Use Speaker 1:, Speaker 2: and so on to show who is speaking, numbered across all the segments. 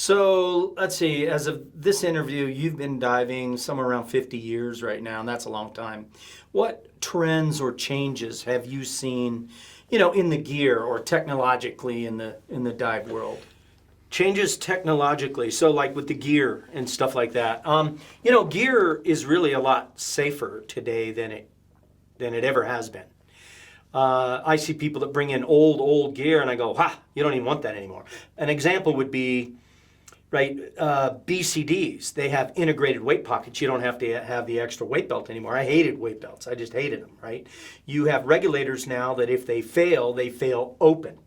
Speaker 1: So let's see, as of this interview, you've been diving somewhere around 50 years right now, and that's a long time. What trends or changes have you seen, in the gear or technologically in the dive world? Changes technologically, so like with the gear and stuff like that. Gear is really a lot safer today than it ever has been. I see people that bring in old gear, and I go, you don't even want that anymore. An example would be, right, BCDs. They have integrated weight pockets. You don't have to have the extra weight belt anymore. I hated weight belts. I just hated them, right? You have regulators now that if they fail open,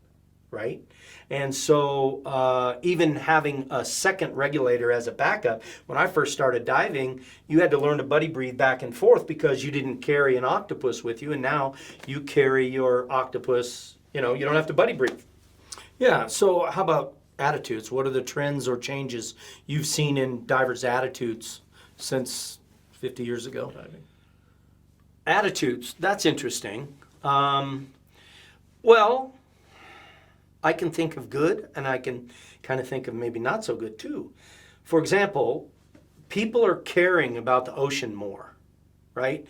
Speaker 1: right? And so even having a second regulator as a backup, when I first started diving, you had to learn to buddy breathe back and forth because you didn't carry an octopus with you, and now you carry your octopus, you don't have to buddy breathe. Yeah, so how about attitudes? What are the trends or changes you've seen in divers' attitudes since 50 years ago? Attitudes, that's interesting. Well, I can think of good, and I can kind of think of maybe not so good too. For example, people are caring about the ocean more, right?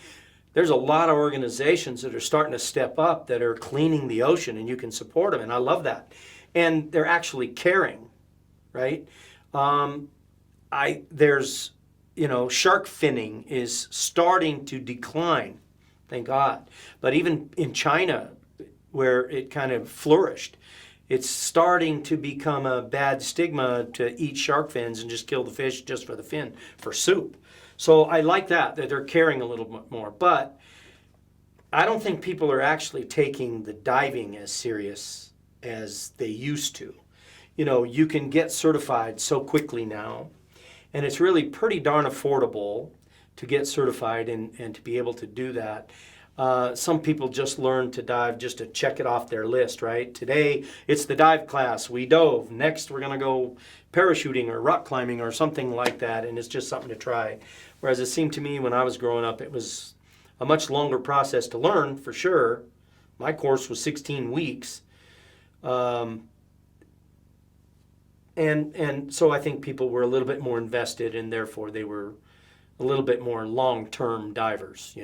Speaker 1: There's a lot of organizations that are starting to step up that are cleaning the ocean, and you can support them, and I love that. And they're actually caring, right? There's, shark finning is starting to decline, thank God. But even in China, where it kind of flourished, it's starting to become a bad stigma to eat shark fins and just kill the fish just for the fin, for soup. So I like that they're caring a little bit more. But I don't think people are actually taking the diving as serious as they used to. You can get certified so quickly now, and it's really pretty darn affordable to get certified and to be able to do that. Some people just learn to dive just to check it off their list, right? Today, it's the dive class. We dove. Next, we're going to go parachuting or rock climbing or something like that, and it's just something to try. Whereas it seemed to me when I was growing up, it was a much longer process to learn, for sure. My course was 16 weeks. And so I think people were a little bit more invested, and therefore they were a little bit more long-term divers,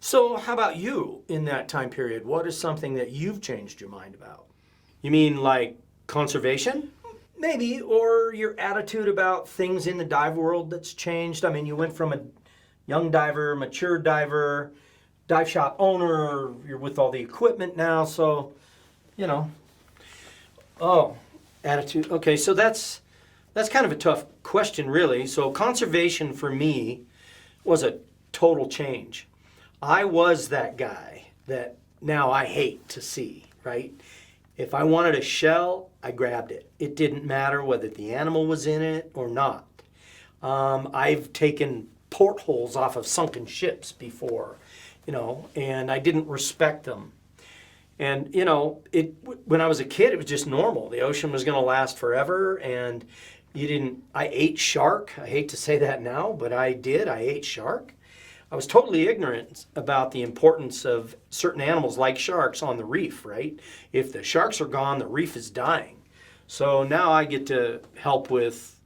Speaker 1: So how about you in that time period? What is something that you've changed your mind about? You mean like conservation? Maybe, or your attitude about things in the dive world that's changed. I mean, you went from a young diver, mature diver, dive shop owner, you're with all the equipment now, so, Oh, attitude. Okay, so that's kind of a tough question, really. So conservation for me was a total change. I was that guy that now I hate to see, right? If I wanted a shell, I grabbed it. It didn't matter whether the animal was in it or not. I've taken portholes off of sunken ships before, and I didn't respect them. And, when I was a kid, it was just normal. The ocean was going to last forever, and I ate shark. I hate to say that now, but I did. I ate shark. I was totally ignorant about the importance of certain animals like sharks on the reef, right? If the sharks are gone, the reef is dying. So now I get to help with,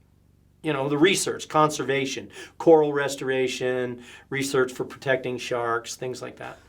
Speaker 1: the research, conservation, coral restoration, research for protecting sharks, things like that.